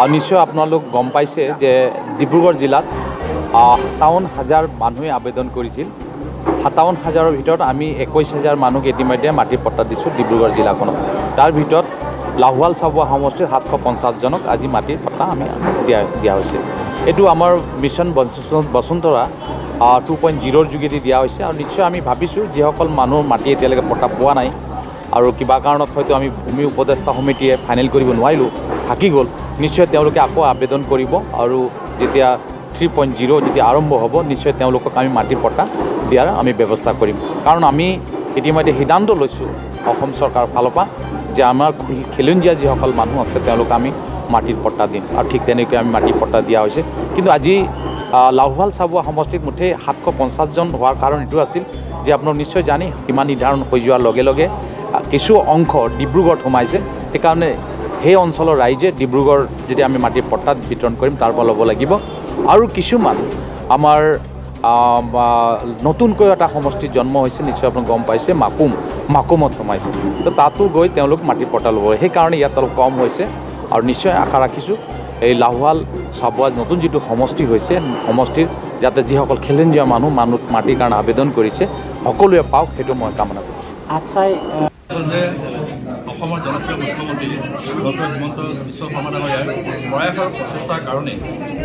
নিশ্চয় আপোনালোক গম পাইছে যে ডিব্ৰুগড় জিলাত 57,000 মানুহে আবেদন কৰিছিল। 57,000ৰ ভিতৰত আমি 21,000 মানুহক ইতিমধ্যে মাটিৰ পট্টা দিছোঁ ডিব্ৰুগড় জিলাখনত। তাৰ ভিতৰত লাহোৱাল চাবুৱা সমষ্টিৰ 750জনক আজি মাটিৰ পট্টা আমি দিয়া হৈছে। এইটো আমাৰ মিছন বসুন্ধৰা 2.0ৰ যোগেদি দিয়া হৈছে আৰু নিশ্চয় আমি ভাবিছোঁ যিসকল মানুহ মাটি এতিয়ালৈকে পট্টা পোৱা নাই আৰু কিবা কাৰণত হয়তো আমি ভূমি উপদেষ্টা সমিতিয়ে ফাইনেল কৰিব নোৱাৰিলোঁ, থাকি গ'ল, নিশ্চয় তেওঁলোকে আকৌ আবেদন কৰিব আৰু যেতিয়া 3.0 যেতিয়া আৰম্ভ হ'ব নিশ্চয় তেওঁলোকক আমি মাটিৰ পট্টা দিয়াৰ আমি ব্যৱস্থা কৰিম। কাৰণ আমি ইতিমধ্যে সিদ্ধান্ত লৈছোঁ অসম চৰকাৰৰ ফালৰ পৰা যে আমাৰ খিলঞ্জীয়া যিসকল মানুহ আছে তেওঁলোকক আমি মাটিৰ পট্টা দিম আৰু ঠিক তেনেকৈ আমি মাটিৰ পট্টা দিয়া হৈছে। কিন্তু আজি লাহোৱাল চাবুৱা সমষ্টিত মুঠে 750জন হোৱাৰ কাৰণ এইটো আছিল যে আপোনালোক নিশ্চয় জানে সীমা নিৰ্ধাৰণ হৈ যোৱাৰ লগে লগে কিছু অংশ ডিব্ৰুগড়ত সোমাইছে। সেইকাৰণে সেই অঞ্চলৰ ৰাইজে ডিব্ৰুগড় যেতিয়া আমি মাটিৰ পট্টা বিতৰণ কৰিম তাৰ পৰা ল'ব লাগিব আৰু কিছুমান আমাৰ নতুনকৈ এটা সমষ্টিত জন্ম হৈছে, নিশ্চয় আপোনাক গম পাইছে, মাকুমত সোমাইছে। তো তাতো গৈ তেওঁলোক মাটিৰ পট্টা ল'ব। সেইকাৰণে ইয়াত অলপ কম হৈছে আৰু নিশ্চয় আশা ৰাখিছোঁ এই লাহোৱাল চাবুৱা নতুন যিটো সমষ্টি হৈছে সমষ্টিৰ যাতে যিসকল খিলঞ্জীয়া মানুহ মাটিৰ কাৰণে আবেদন কৰিছে সকলোৱে পাওক, সেইটো মই কামনা কৰিছোঁ। অসমৰ জনপ্ৰিয় মুখ্যমন্ত্ৰী ডক্টৰ হিমন্ত বিশ্ব শৰ্মা ডাঙৰীয়াৰ প্ৰয়াসৰ প্ৰচেষ্টাৰ কাৰণে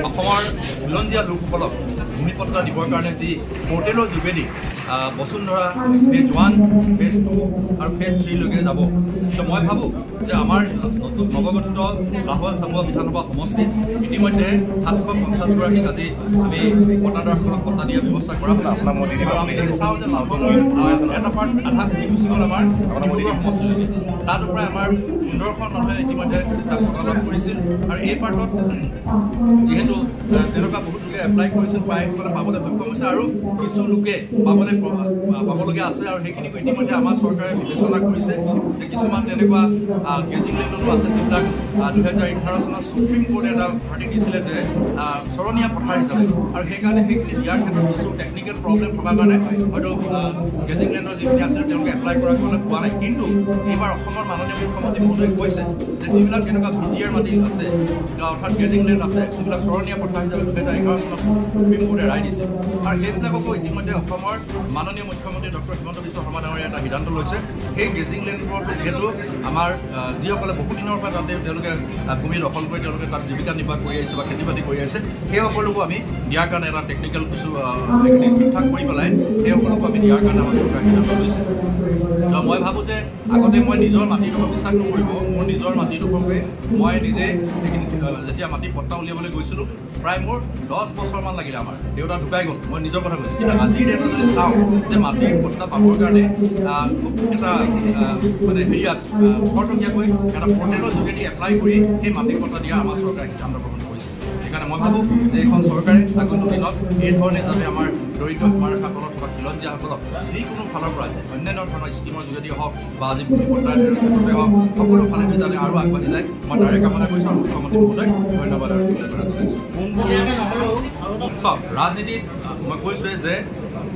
অসমৰ খিলঞ্জীয়া লোকসকলক ভূমিপট্টা দিবৰ কাৰণে যি পৰ্টেলৰ যোগেদি বসুন্ধৰা ফেজ 1, ফেজ 2 আৰু ফেজ 3লৈকে যাব। তো মই ভাবোঁ যে আমাৰ নৱগঠিত লাহোৱাল চাবুৱা বিধানসভা সমষ্টিত ইতিমধ্যে 750গৰাকীক আজি আমি পট্টাদাৰসকলক পট্টা দিয়াৰ ব্যৱস্থা কৰা হৈছে। আৰু আমি যদি চাওঁ যে এটা পাৰ্ট আধা ভূমি গুচি গ'ল আমাৰ ডিব্ৰুগড় সমষ্টিলৈকে, তাত প্ৰায় আমাৰ 15খন মানুহে ইতিমধ্যে তাত পট্টা লাভ কৰিছিল। আৰু এই পাৰ্টত যিহেতু তেনেকুৱা বহুত লোকে এপ্লাই কৰিছিল, প্ৰায়সকলে পাবলৈ সক্ষম হৈছে আৰু কিছু লোকে পাবলগীয়া আছে। আৰু সেইখিনিকো ইতিমধ্যে আমাৰ চৰকাৰে বিবেচনা কৰিছে যে কিছুমান তেনেকুৱা গেজিং লেণ্ডতো আছে যিবিলাক 2011 চনত সুপ্ৰিম কোৰ্টে এটা ভাৰ্ডিক্ট দিছিলে যে চৰণীয়া পথাৰ হিচাপে, আৰু সেইকাৰণে সেইখিনি দিয়াৰ ক্ষেত্ৰত কিছু টেকনিকেল প্ৰব্লেম থকাৰ কাৰণে হয়তো গেজিং লেণ্ডৰ যিখিনি আছিলে তেওঁলোকে এপ্লাই কৰাৰ কাৰণে পোৱা নাই। কিন্তু এইবাৰ অসমৰ মাননীয় মুখ্যমন্ত্ৰী মহোদয়ে কৈছে যে যিবিলাক তেনেকুৱা বিজিআৰ মাটি আছে অৰ্থাৎ গেজিং লেণ্ড আছে যিবিলাক চৰণীয়া পথাৰ হিচাপে 2011 চনত সুপ্ৰিম কোৰ্টে ৰায় দিছে আৰু সেইবিলাককো ইতিমধ্যে অসমৰ মাননীয় মুখ্যমন্ত্ৰী ডক্টৰ হিমন্ত বিশ্ব শৰ্মা ডাঙৰীয়াই এটা সিদ্ধান্ত লৈছে। সেই গেজিং লেণ্ডবোৰত যিহেতু আমাৰ যিসকলে বহুদিনৰ পৰা তাতে তেওঁলোকে ভূমি দখল কৰি তেওঁলোকে তাত জীৱিকা নিৰ্বাহ কৰি আহিছে বা খেতি বাতি কৰি আহিছে, সেই সকলোকো আমি দিয়াৰ কাৰণে এটা টেকনিকেল কিছু সেইখিনি ঠিক ঠাক কৰি পেলাই সেই সকলোকো আমি দিয়াৰ কাৰণে আমাৰ চৰকাৰে সিদ্ধান্ত লৈছে। তো মই ভাবোঁ যে আগতে মই নিজৰ মাটিডোখৰ বিশ্বাস নকৰিব, মোৰ নিজৰ মাটিডোখৰকে মই নিজে সেইখিনি যেতিয়া মাটি পট্টা উলিয়াবলৈ গৈছিলোঁ প্ৰায় মোৰ 10 বছৰমান লাগিলে। আমাৰ দেউতা ঢুকাই গ'ল, মই নিজৰ কথা কৈছোঁ। কিন্তু আজিৰ ডেটত যদি চাওঁ যে মাটি পট্টা পাবৰ কাৰণে খুব এটা মানে হেৰিয়াত খৰতকীয়াকৈ এটা পৰ্টেলৰ যোগেদি এপ্লাই কৰি সেই মাটি পট্টা দিয়া আমাৰ চৰকাৰে সিদ্ধান্ত গ্ৰহণ কৰিছে। সেইকাৰণে মই ভাবোঁ যে এইখন চৰকাৰে আগন্তুক দিনত এই ধৰণে যাতে আমাৰ দৰিদ্ৰ সীমাৰেখাসকলক থকা খিলঞ্জীয়াসকলক যিকোনো ফালৰ পৰা অন্যান্য ধৰণৰ স্কিমৰ যোগেদি হওক বা আজি ভূমি পট্টাৰ ক্ষেত্ৰতে হওক সকলো ফালেদি যাতে আৰু আগবাঢ়ি যায় মই তাৰে কামনা কৰিছোঁ। আৰু মুখ্যমন্ত্ৰী মহোদয় ধন্যবাদ আৰু কৃতজ্ঞতা জনাইছোঁ। চাওক, ৰাজনীতিত মই কৈছোঁৱে যে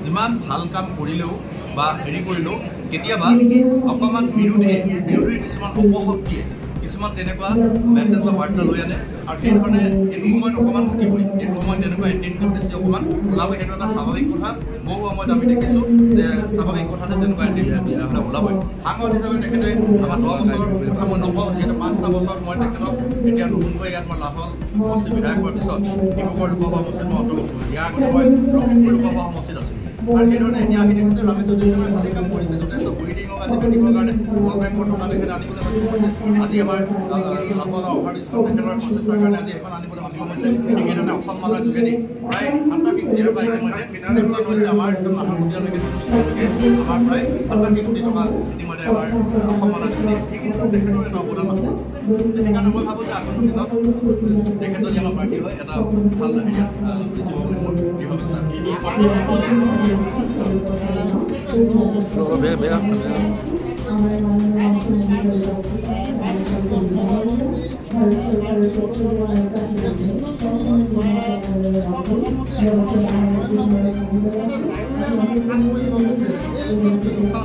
যিমান ভাল কাম কৰিলেও বা হেৰি কৰিলেও কেতিয়াবা অকণমান বিৰোধীৰ কিছুমান অপশক্তিয়ে কিছুমান তেনেকুৱা মেছেজ বা বাৰ্তা লৈ আনে আৰু সেই ধৰণে এইটো সময়ত অকণমান থাকিবই, এইটো সময়ত তেনেকুৱা এণ্টিনকাম বেছি অকণমান ওলাবই, সেইটো এটা স্বাভাৱিক কথা। বহু সময়ত আমি দেখিছোঁ যে স্বাভাৱিক কথা যে তেনেকুৱা এণ্টিনকাম ওলাবই। সাংসদ হিচাপে তেখেতে আমাৰ 10 বছৰৰ কথা মই নকওঁ, যিহেতু 5টা বছৰ মই তেখেতক এতিয়া নতুনকৈ ইয়াত মই লাহোৱাল সমষ্টি বিধায়ক হোৱাৰ পিছত ডিব্ৰুগড় লোকসভা সমষ্টিত মই অন্তৰ্ভুক্ত কৰিলোঁ। ইয়াৰ আগতে মই লখিমপুৰ লোকসভা সমষ্টিত আছিলোঁ আৰু সেইধৰণে এতিয়া আহি দেখিছোঁ ৰামেশ চৌধুৰীয়ে ভালেই কাম কৰিছে, যথেষ্ট বুৰিডিঙক আজি পেটিবৰ কাৰণে ৱৰ্ল্ড বেংকৰ টকা তেখেতে আনিবলৈ সক্ষম হৈছে। আজি আমাৰ লাহোৱালৰ অভাৰ স্কুল তেখেতৰ প্ৰচেষ্টাৰ কাৰণে আজি এখন আনিবলৈ সক্ষম হৈছে। সেইধৰণে অসমমালাৰ যোগেদি প্ৰায় 7 কোটি টকা ইতিমধ্যে চেংচন হৈছে। আমাৰ লাহোৱাললৈকে আমাৰ প্ৰায় 7 কোটি টকা ইতিমধ্যে আমাৰ অসমমালাৰ যোগেদি সেইখিনি তেখেতৰ এটা অৱদান আছে। সেইকাৰণে মই ভাবোঁ যে আগন্তুক দিনত তেখেত যদি আমাৰ পাৰ্টি হয় এটা ভাল হেৰিয়াত জিকিব বুলি মোৰ দৃঢ় বিশ্বাস।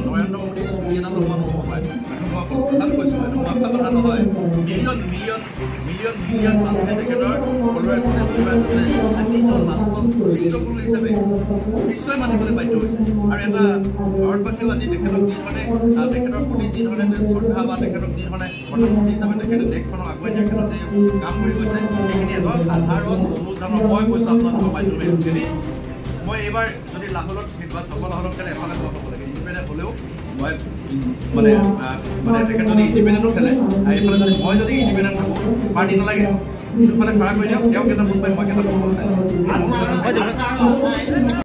নৰেন্দ্ৰ মোদী ছবি এটা ল'ব নহ'ব পাৰে, কথা কৈছোঁ, এইটো কথা নহয়। মিলিয়ন মিলিয়ন মিলিয়ন মানুহে তেখেতৰ প্ৰতিজন মানুহক বিশ্বগুৰু হিচাপে নিশ্চয় মানিবলৈ বাধ্য হৈছে আৰু এটা ভাৰতবাসীও আজি তেখেতক যিধৰণে তেখেতৰ প্ৰতি যিধৰণে শ্ৰদ্ধা বা তেখেতক যিধৰণে প্ৰধানমন্ত্ৰী হিচাপে তেখেতে দেশখনক আগুৱাই নিয়াৰ ক্ষেত্ৰত যে কাম কৰি গৈছে সেইখিনি এজন সাধাৰণ অনুদানৰ মই কৈছোঁ আপোনালোকৰ মাধ্যমে যদি মই এইবাৰ যদি লাহোৰত বা সফল হ'লক খেলে এফালে হ'ব লাগে ইণ্ডিপেণ্ডেণ্ট হ'লেও মই মানে তেখেত যদি ইণ্ডিপেণ্ডেণ্টো খেলে এইফালে যদি মই যদি ইণ্ডিপেণ্ডেণ্ট থাকোঁ পাৰ্টি নালাগে দুফালে খাৰা কৰি দিয়ক তেওঁক এটা ভোট পাই মই এটা ভোট পাই